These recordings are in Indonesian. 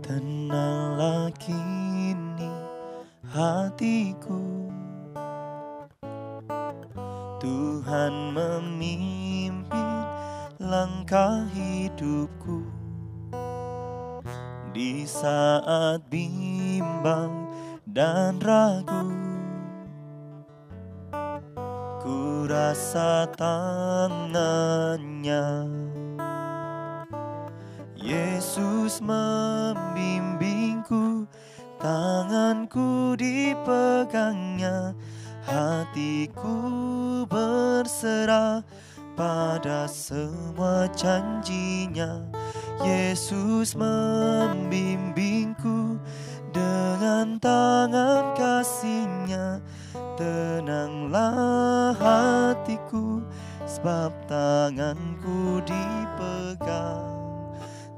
Tenanglah kini hatiku, Tuhan memimpin langkah hidupku. Di saat bimbang dan ragu, ku rasa tangannya. Yesus membimbingku, tanganku dipegangnya, hatiku berserah pada semua janjinya. Yesus membimbingku dengan tangan kasih-Nya. Tenanglah hatiku, sebab tanganku dipegang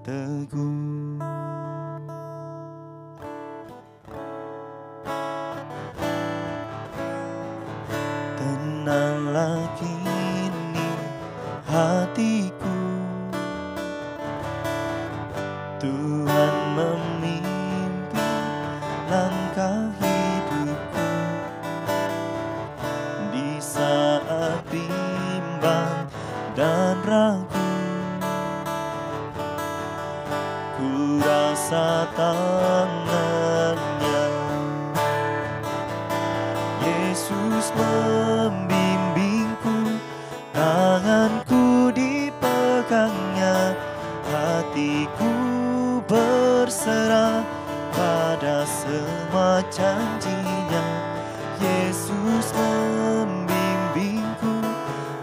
teguh. Tenanglah kini hatiku, Tuhan memimpin langkah hidupku. Di saat bimbang dan ragu, ku rasa tangannya. Yesus membimbingku, tanganku dipegangnya, hatiku berserah pada semua janjinya. Yesus membimbingku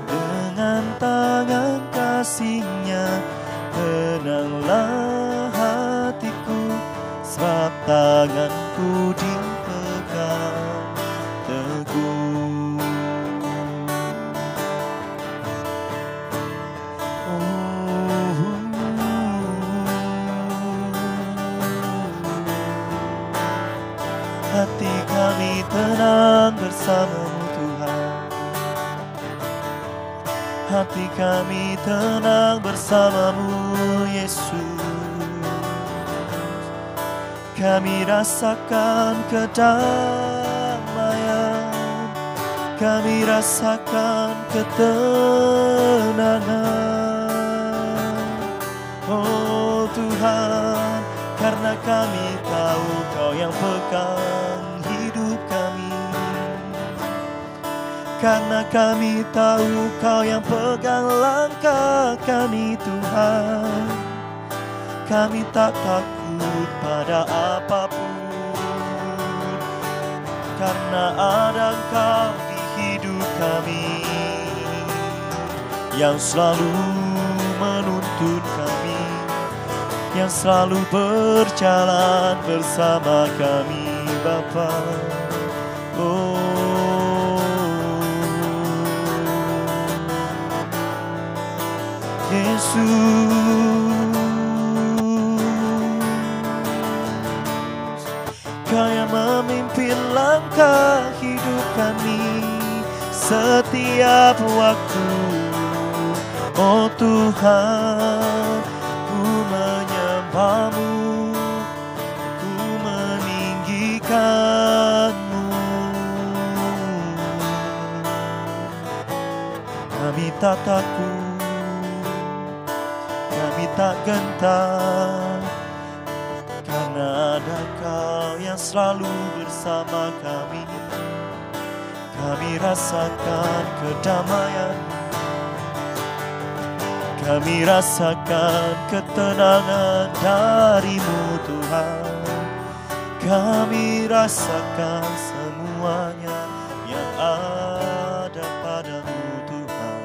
dengan tangan kasih-Nya. Tenanglah hatiku, sebab tanganku dipegang teguh. Hati kami tenang bersama-Mu Tuhan. Hati kami tenang bersama-Mu Yesus. Kami rasakan kedamaian, kami rasakan ketenangan. Oh Tuhan, karena kami tahu Kau yang pegang hidup kami. Karena kami tahu Kau yang pegang langkah kami Tuhan. Kami tak takut pada apapun, karena ada Kau di hidup kami, yang selalu menuntun kami, yang selalu berjalan bersama kami Bapa. Oh Yesus, Kau yang memimpin langkah hidup kami setiap waktu. Oh Tuhan, ku menyembah-Mu, ku meninggikan-Mu. Kami tak takut, kami tak gentar, karena ada Kau yang selalu bersama kami. Kami rasakan kedamaian, kami rasakan ketenangan dari-Mu Tuhan. Kami rasakan semuanya yang ada pada-Mu Tuhan.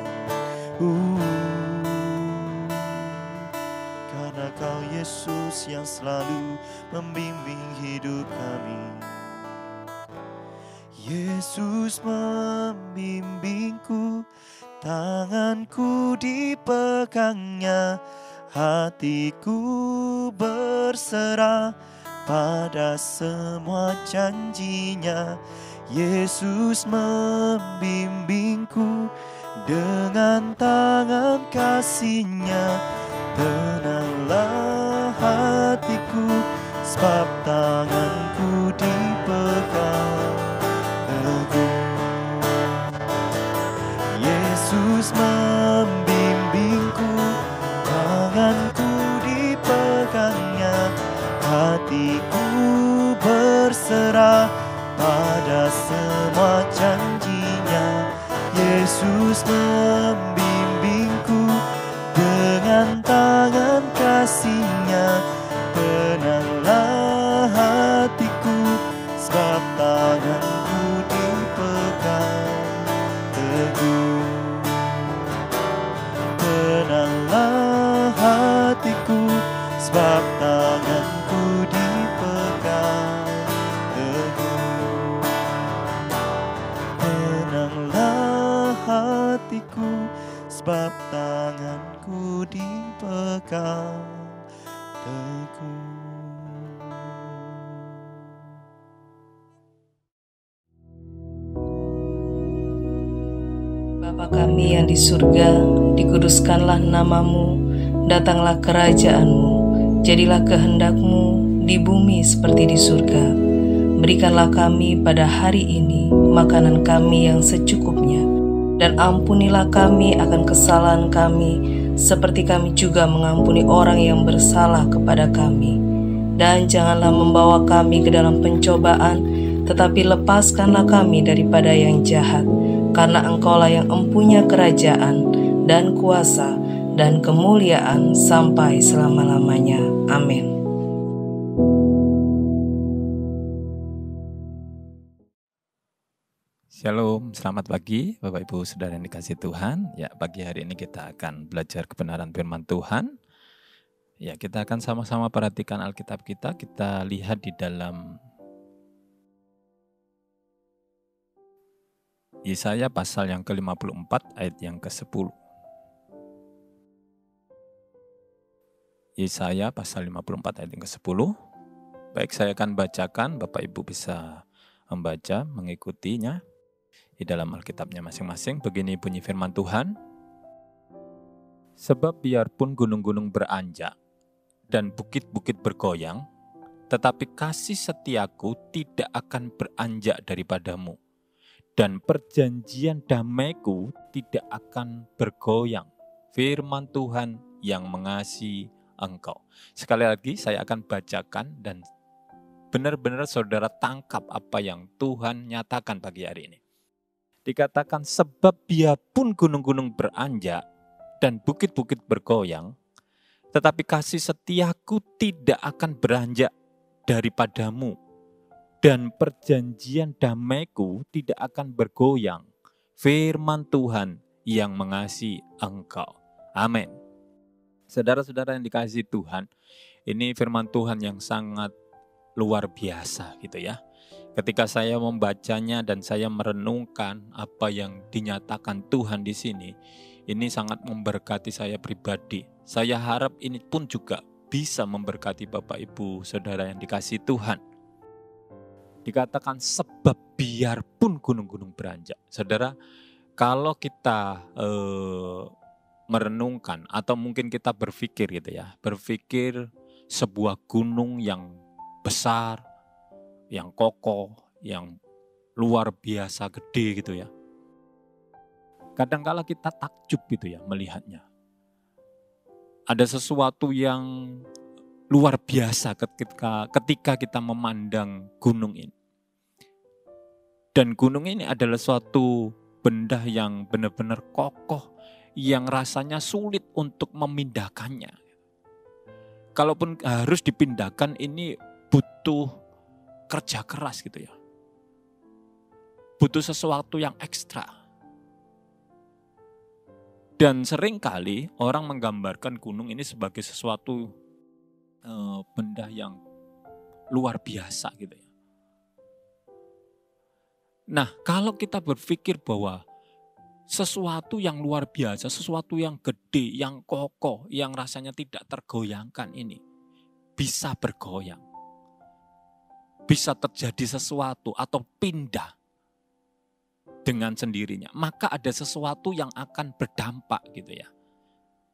Karena Kau Yesus yang selalu membimbing hidup kami. Yesus membimbingku, tanganku dipegangnya, hatiku berserah pada semua janjinya. Yesus membimbingku dengan tangan kasih-Nya. Tenanglah hatiku, sebab tanganku dipegang teguh. Yesus membimbingku, tanganku dipegang-Nya. Hatiku berserah pada semua janji-Nya. Yesus membimbingku dengan tangan kasih-Nya. Tenanglah hatiku, sebab tanganku dipegang teguh. Tenanglah hatiku, sebab tanganku dipegang teguh. Tenanglah hatiku, sebab tanganku dipegang teguh. Bapa kami yang di surga, dikuduskanlah namamu, datanglah kerajaan-Mu, jadilah kehendak-Mu di bumi seperti di surga. Berikanlah kami pada hari ini makanan kami yang secukupnya, dan ampunilah kami akan kesalahan kami, seperti kami juga mengampuni orang yang bersalah kepada kami. Dan janganlah membawa kami ke dalam pencobaan, tetapi lepaskanlah kami daripada yang jahat. Karena Engkaulah yang empunya kerajaan dan kuasa dan kemuliaan sampai selama-lamanya. Amin. Shalom, selamat pagi Bapak Ibu Saudara yang dikasihi Tuhan. Ya, pagi hari ini kita akan belajar kebenaran firman Tuhan. Ya, kita akan sama-sama perhatikan Alkitab kita. Kita lihat di dalam Yesaya pasal yang ke-54 ayat yang ke-10. Yesaya pasal 54 ayat yang ke-10. Baik, saya akan bacakan, Bapak Ibu bisa membaca, mengikutinya di dalam Alkitabnya masing-masing. Begini bunyi firman Tuhan. Sebab biarpun gunung-gunung beranjak dan bukit-bukit bergoyang, tetapi kasih setiaku tidak akan beranjak daripadamu, dan perjanjian damaiku tidak akan bergoyang. Firman Tuhan yang mengasihi engkau. Sekali lagi saya akan bacakan dan benar-benar saudara tangkap apa yang Tuhan nyatakan pagi hari ini. Dikatakan sebab biarpun gunung-gunung beranjak dan bukit-bukit bergoyang, tetapi kasih setiaku tidak akan beranjak daripadamu, dan perjanjian damaiku tidak akan bergoyang. Firman Tuhan yang mengasihi engkau. Amin. Saudara-saudara yang dikasihi Tuhan, ini firman Tuhan yang sangat luar biasa gitu ya. Ketika saya membacanya dan saya merenungkan apa yang dinyatakan Tuhan di sini, ini sangat memberkati saya pribadi. Saya harap ini pun juga bisa memberkati Bapak Ibu Saudara yang dikasihi Tuhan. Dikatakan sebab biarpun gunung-gunung beranjak. Saudara, kalau kita merenungkan atau mungkin kita berpikir gitu ya, berpikir sebuah gunung yang besar, yang kokoh, yang luar biasa gede gitu ya. Kadangkala kita takjub gitu ya melihatnya. Ada sesuatu yang luar biasa ketika kita memandang gunung ini. Dan gunung ini adalah suatu benda yang benar-benar kokoh, yang rasanya sulit untuk memindahkannya. Kalaupun harus dipindahkan, ini butuh kerja keras gitu ya. Butuh sesuatu yang ekstra. Dan seringkali orang menggambarkan gunung ini sebagai sesuatu benda yang luar biasa gitu ya. Nah, kalau kita berpikir bahwa sesuatu yang luar biasa, sesuatu yang gede, yang kokoh, yang rasanya tidak tergoyangkan ini bisa bergoyang. Bisa terjadi sesuatu atau pindah dengan sendirinya. Maka ada sesuatu yang akan berdampak gitu ya.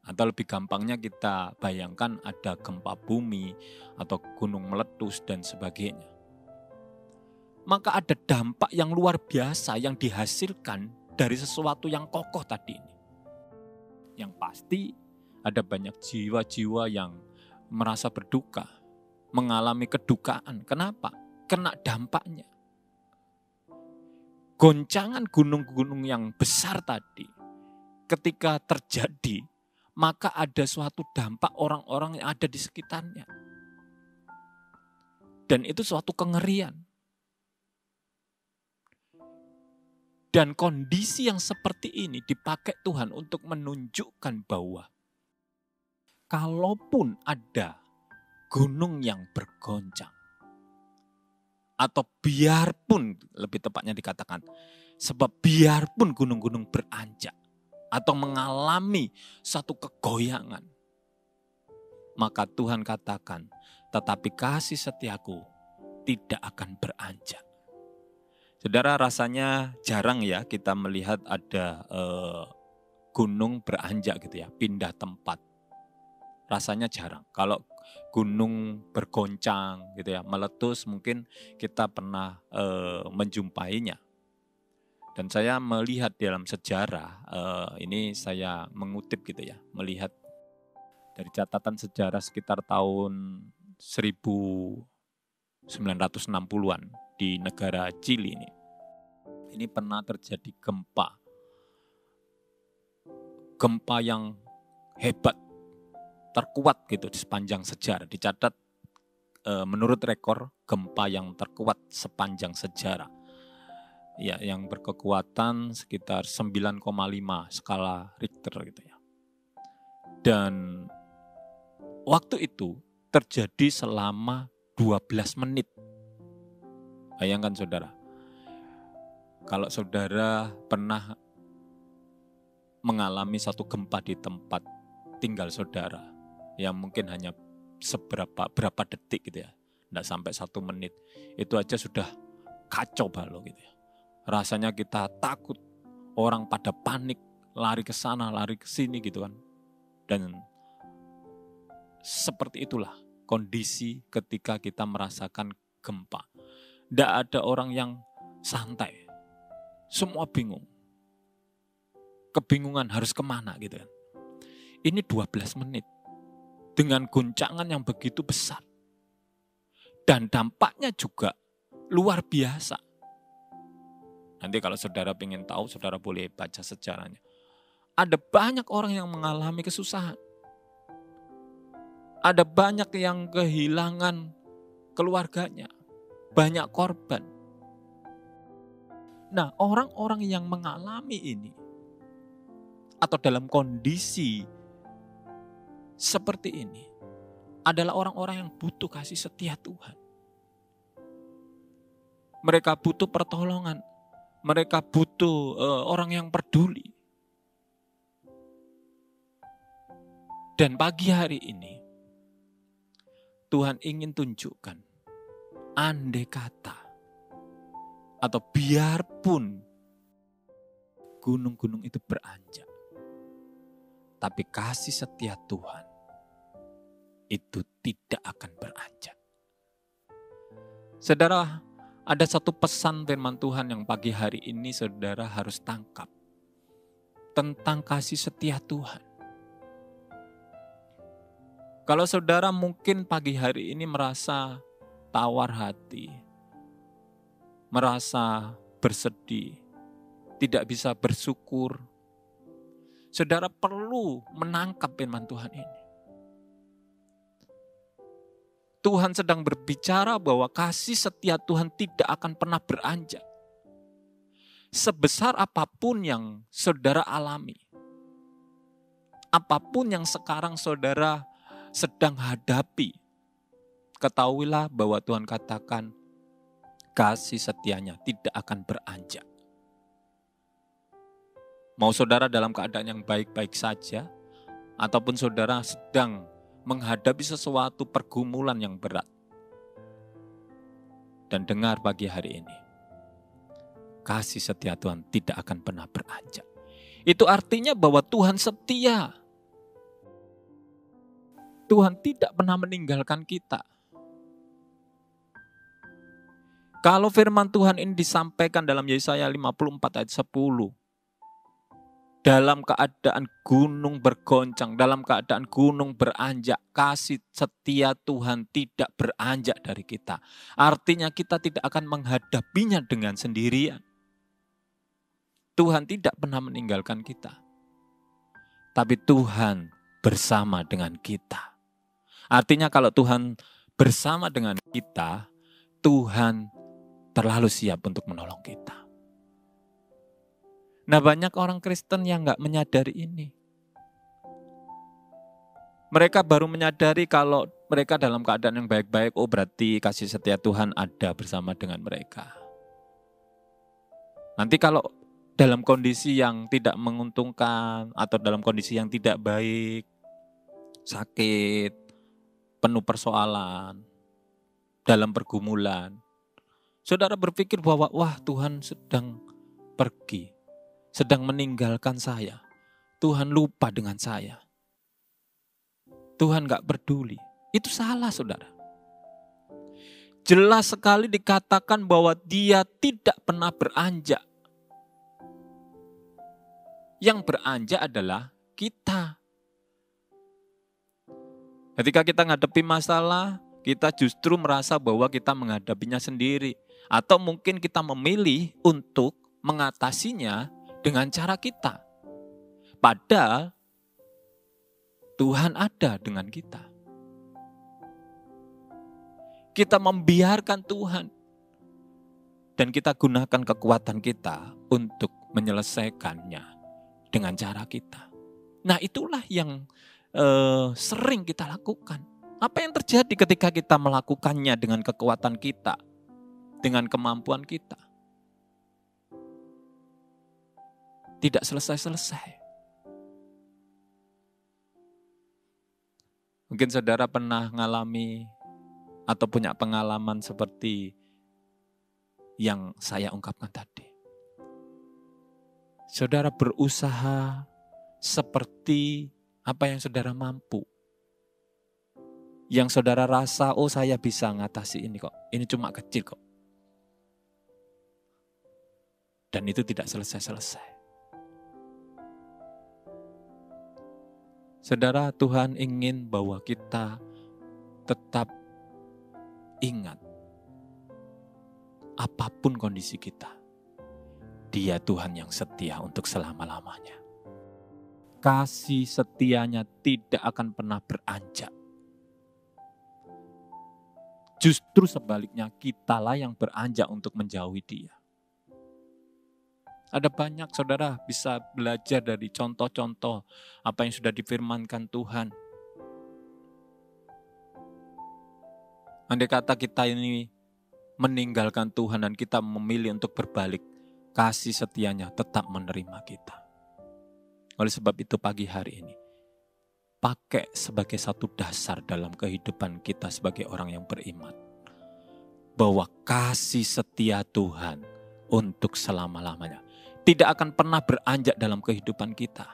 Atau lebih gampangnya kita bayangkan ada gempa bumi atau gunung meletus dan sebagainya. Maka ada dampak yang luar biasa yang dihasilkan dari sesuatu yang kokoh tadi ini. Yang pasti ada banyak jiwa-jiwa yang merasa berduka, mengalami kedukaan. Kenapa? Kena dampaknya. Goncangan gunung-gunung yang besar tadi, ketika terjadi, maka ada suatu dampak orang-orang yang ada di sekitarnya. Dan itu suatu kengerian. Dan kondisi yang seperti ini dipakai Tuhan untuk menunjukkan bahwa kalaupun ada gunung yang bergoncang, atau biarpun lebih tepatnya dikatakan, sebab biarpun gunung-gunung beranjak atau mengalami satu kegoyangan, maka Tuhan katakan, tetapi kasih setiaku tidak akan beranjak. Saudara, rasanya jarang ya kita melihat ada gunung beranjak gitu ya, pindah tempat. Rasanya jarang. Kalau gunung bergoncang gitu ya, meletus, mungkin kita pernah menjumpainya. Dan saya melihat dalam sejarah, ini saya mengutip gitu ya, melihat dari catatan sejarah sekitar tahun 1960-an di negara Chili ini. Ini pernah terjadi gempa. Gempa yang hebat, terkuat gitu di sepanjang sejarah. Dicatat menurut rekor gempa yang terkuat sepanjang sejarah. Ya, yang berkekuatan sekitar 9,5 skala Richter gitu ya. Dan waktu itu terjadi selama 12 menit. Bayangkan saudara, kalau saudara pernah mengalami satu gempa di tempat tinggal saudara, yang mungkin hanya berapa detik gitu ya, tidak sampai 1 menit, itu aja sudah kacau balau gitu ya. Rasanya kita takut, orang pada panik, lari ke sana, lari ke sini gitu kan. Dan seperti itulah kondisi ketika kita merasakan gempa. Tidak ada orang yang santai. Semua bingung. Kebingungan harus kemana gitu kan. Ini 12 menit. Dengan goncangan yang begitu besar. Dan dampaknya juga luar biasa. Nanti kalau saudara ingin tahu, saudara boleh baca sejarahnya. Ada banyak orang yang mengalami kesusahan. Ada banyak yang kehilangan keluarganya. Banyak korban. Nah, orang-orang yang mengalami ini atau dalam kondisi seperti ini adalah orang-orang yang butuh kasih setia Tuhan. Mereka butuh pertolongan. Mereka butuh orang yang peduli. Dan pagi hari ini Tuhan ingin tunjukkan, andai kata atau biarpun gunung-gunung itu beranjak, tapi kasih setia Tuhan itu tidak akan beranjak. Saudara, ada satu pesan firman Tuhan yang pagi hari ini saudara harus tangkap tentang kasih setia Tuhan. Kalau saudara mungkin pagi hari ini merasa tawar hati, merasa bersedih, tidak bisa bersyukur, saudara perlu menangkap firman Tuhan ini. Tuhan sedang berbicara bahwa kasih setia Tuhan tidak akan pernah beranjak. Sebesar apapun yang saudara alami, apapun yang sekarang saudara sedang hadapi, ketahuilah bahwa Tuhan katakan kasih setianya tidak akan beranjak. Mau saudara dalam keadaan yang baik-baik saja, ataupun saudara sedang menghadapi sesuatu pergumulan yang berat. Dan dengar pagi hari ini, kasih setia Tuhan tidak akan pernah beranjak. Itu artinya bahwa Tuhan setia. Tuhan tidak pernah meninggalkan kita. Kalau firman Tuhan ini disampaikan dalam Yesaya 54 ayat 10. Dalam keadaan gunung bergoncang, dalam keadaan gunung beranjak, kasih setia Tuhan tidak beranjak dari kita. Artinya kita tidak akan menghadapinya dengan sendirian. Tuhan tidak pernah meninggalkan kita. Tapi Tuhan bersama dengan kita. Artinya kalau Tuhan bersama dengan kita, Tuhan terlalu siap untuk menolong kita. Nah, banyak orang Kristen yang gak menyadari ini. Mereka baru menyadari kalau mereka dalam keadaan yang baik-baik, oh berarti kasih setia Tuhan ada bersama dengan mereka. Nanti kalau dalam kondisi yang tidak menguntungkan atau dalam kondisi yang tidak baik, sakit, penuh persoalan, dalam pergumulan, saudara berpikir bahwa wah Tuhan sedang pergi, sedang meninggalkan saya. Tuhan lupa dengan saya. Tuhan gak peduli. Itu salah saudara. Jelas sekali dikatakan bahwa Dia tidak pernah beranjak. Yang beranjak adalah kita. Ketika kita menghadapi masalah, kita justru merasa bahwa kita menghadapinya sendiri. Atau mungkin kita memilih untuk mengatasinya dengan cara kita. Padahal Tuhan ada dengan kita. Kita membiarkan Tuhan. Dan kita gunakan kekuatan kita untuk menyelesaikannya dengan cara kita. Nah itulah yang sering kita lakukan. Apa yang terjadi ketika kita melakukannya dengan kekuatan kita? Dengan kemampuan kita. Tidak selesai-selesai. Mungkin saudara pernah mengalami atau punya pengalaman seperti yang saya ungkapkan tadi. Saudara berusaha seperti apa yang saudara mampu. Yang saudara rasa, oh saya bisa ngatasi ini kok. Ini cuma kecil kok. Dan itu tidak selesai-selesai. Saudara, Tuhan ingin bahwa kita tetap ingat. Apapun kondisi kita, Dia Tuhan yang setia untuk selama-lamanya. Kasih setianya tidak akan pernah beranjak. Justru sebaliknya, kitalah yang beranjak untuk menjauhi Dia. Ada banyak saudara bisa belajar dari contoh-contoh apa yang sudah difirmankan Tuhan. Andai kata kita ini meninggalkan Tuhan dan kita memilih untuk berbalik, kasih setianya tetap menerima kita. Oleh sebab itu pagi hari ini, pakai sebagai satu dasar dalam kehidupan kita sebagai orang yang beriman. Bahwa kasih setia Tuhan untuk selama-lamanya tidak akan pernah beranjak dalam kehidupan kita.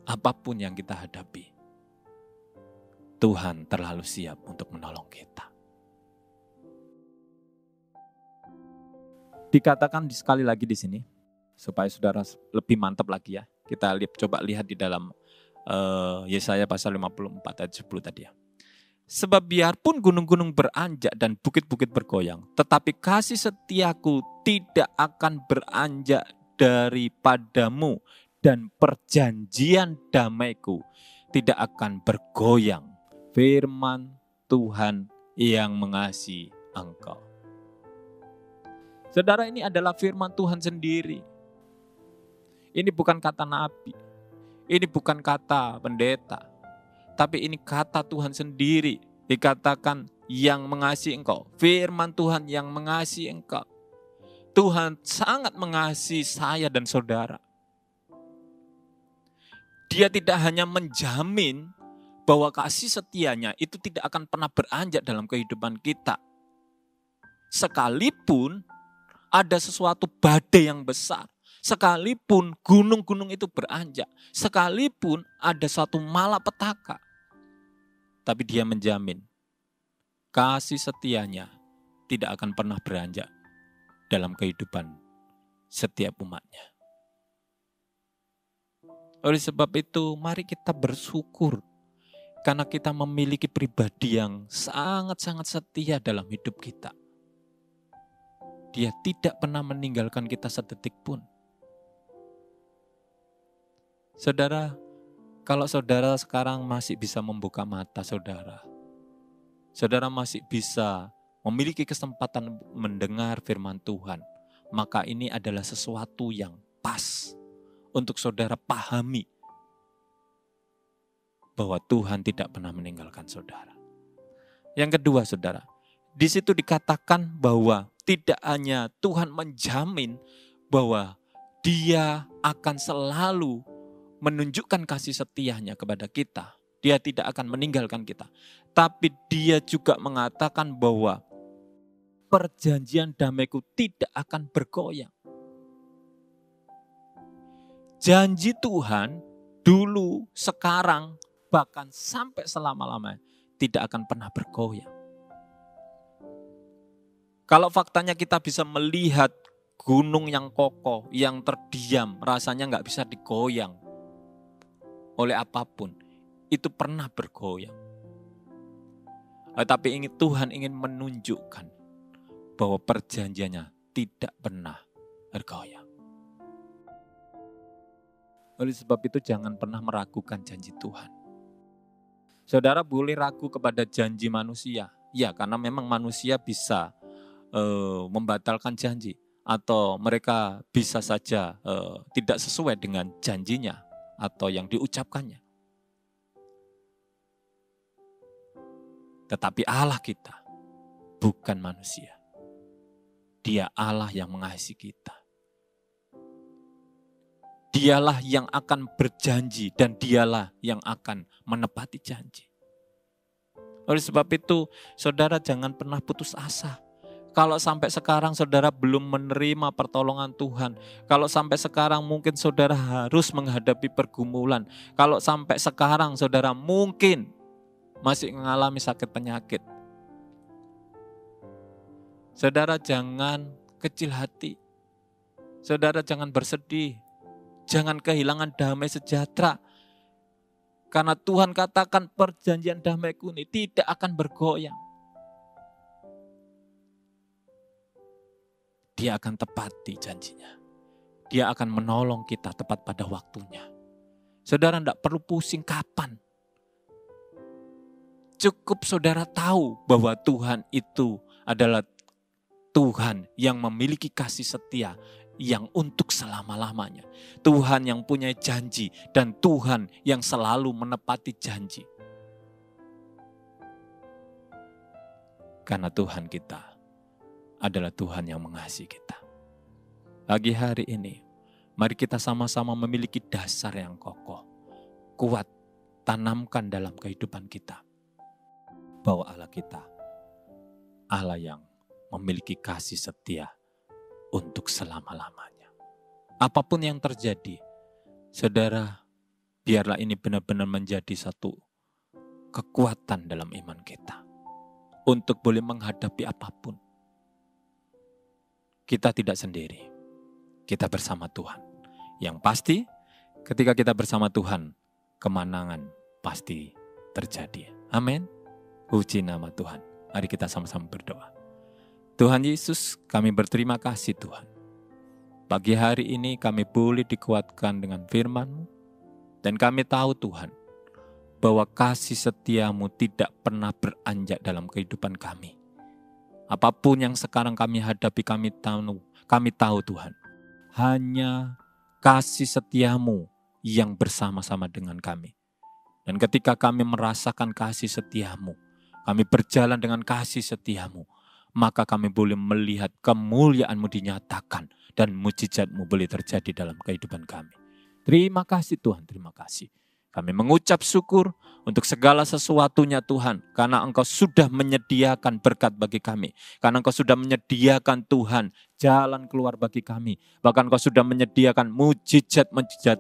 Apapun yang kita hadapi, Tuhan terlalu siap untuk menolong kita. Dikatakan sekali lagi di sini, supaya saudara lebih mantap lagi ya. Kita coba lihat di dalam Yesaya pasal 54 ayat 10 tadi ya. Sebab biarpun gunung-gunung beranjak dan bukit-bukit bergoyang, tetapi kasih setiaku tidak akan beranjak daripadamu dan perjanjian damaiku tidak akan bergoyang. Firman Tuhan yang mengasihi engkau. Saudara, ini adalah firman Tuhan sendiri. Ini bukan kata nabi, ini bukan kata pendeta. Tapi ini kata Tuhan sendiri, dikatakan yang mengasihi engkau. Firman Tuhan yang mengasihi engkau. Tuhan sangat mengasihi saya dan saudara. Dia tidak hanya menjamin bahwa kasih setianya itu tidak akan pernah beranjak dalam kehidupan kita. Sekalipun ada sesuatu badai yang besar, sekalipun gunung-gunung itu beranjak, sekalipun ada satu malapetaka, tapi dia menjamin kasih setianya tidak akan pernah beranjak dalam kehidupan setiap umatnya. Oleh sebab itu, mari kita bersyukur karena kita memiliki pribadi yang sangat-sangat setia dalam hidup kita. Dia tidak pernah meninggalkan kita sedetik pun. Saudara, kalau saudara sekarang masih bisa membuka mata saudara, saudara masih bisa memiliki kesempatan mendengar firman Tuhan, maka ini adalah sesuatu yang pas untuk saudara pahami bahwa Tuhan tidak pernah meninggalkan saudara. Yang kedua, saudara, di situ dikatakan bahwa tidak hanya Tuhan menjamin bahwa Dia akan selalu menunjukkan kasih setianya kepada kita. Dia tidak akan meninggalkan kita. Tapi Dia juga mengatakan bahwa perjanjian damaiku tidak akan bergoyang. Janji Tuhan dulu, sekarang, bahkan sampai selama-lamanya tidak akan pernah bergoyang. Kalau faktanya kita bisa melihat gunung yang kokoh, yang terdiam, rasanya nggak bisa digoyang oleh apapun, itu pernah bergoyang. Tapi Tuhan ingin menunjukkan bahwa perjanjiannya tidak pernah bergoyang. Oleh sebab itu jangan pernah meragukan janji Tuhan. Saudara boleh ragu kepada janji manusia. Ya, karena memang manusia bisa membatalkan janji. Atau mereka bisa saja tidak sesuai dengan janjinya atau yang diucapkannya. Tetapi Allah kita bukan manusia. Dia Allah yang mengasihi kita. Dialah yang akan berjanji dan dialah yang akan menepati janji. Oleh sebab itu, saudara jangan pernah putus asa. Kalau sampai sekarang saudara belum menerima pertolongan Tuhan, kalau sampai sekarang mungkin saudara harus menghadapi pergumulan, kalau sampai sekarang saudara mungkin masih mengalami sakit penyakit, saudara jangan kecil hati, saudara jangan bersedih. Jangan kehilangan damai sejahtera. Karena Tuhan katakan perjanjian damaiku ini tidak akan bergoyang. Dia akan tepati janjinya. Dia akan menolong kita tepat pada waktunya. Saudara tidak perlu pusing kapan. Cukup saudara tahu bahwa Tuhan itu adalah Tuhan yang memiliki kasih setia yang untuk selama-lamanya. Tuhan yang punya janji dan Tuhan yang selalu menepati janji. Karena Tuhan kita adalah Tuhan yang mengasihi kita. Pagi hari ini, mari kita sama-sama memiliki dasar yang kokoh, kuat, tanamkan dalam kehidupan kita. Bahwa Allah kita, Allah yang memiliki kasih setia untuk selama-lamanya. Apapun yang terjadi, saudara, biarlah ini benar-benar menjadi satu kekuatan dalam iman kita. Untuk boleh menghadapi apapun. Kita tidak sendiri. Kita bersama Tuhan. Yang pasti, ketika kita bersama Tuhan, kemenangan pasti terjadi. Amin. Puji nama Tuhan. Mari kita sama-sama berdoa. Tuhan Yesus, kami berterima kasih Tuhan. Pagi hari ini kami boleh dikuatkan dengan firman-Mu. Dan kami tahu Tuhan, bahwa kasih setiamu tidak pernah beranjak dalam kehidupan kami. Apapun yang sekarang kami hadapi, kami tahu Tuhan. Hanya kasih setiamu yang bersama-sama dengan kami. Dan ketika kami merasakan kasih setiamu, kami berjalan dengan kasih setiamu, maka kami boleh melihat kemuliaan-Mu dinyatakan dan mujizat-Mu boleh terjadi dalam kehidupan kami. Terima kasih Tuhan, terima kasih. Kami mengucap syukur untuk segala sesuatunya Tuhan, karena Engkau sudah menyediakan berkat bagi kami. Karena Engkau sudah menyediakan Tuhan jalan keluar bagi kami. Bahkan Engkau sudah menyediakan mujizat-mujizat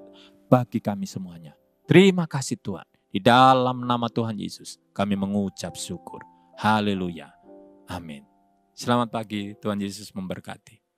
bagi kami semuanya. Terima kasih Tuhan. Di dalam nama Tuhan Yesus kami mengucap syukur. Haleluya. Amin. Selamat pagi, Tuhan Yesus memberkati.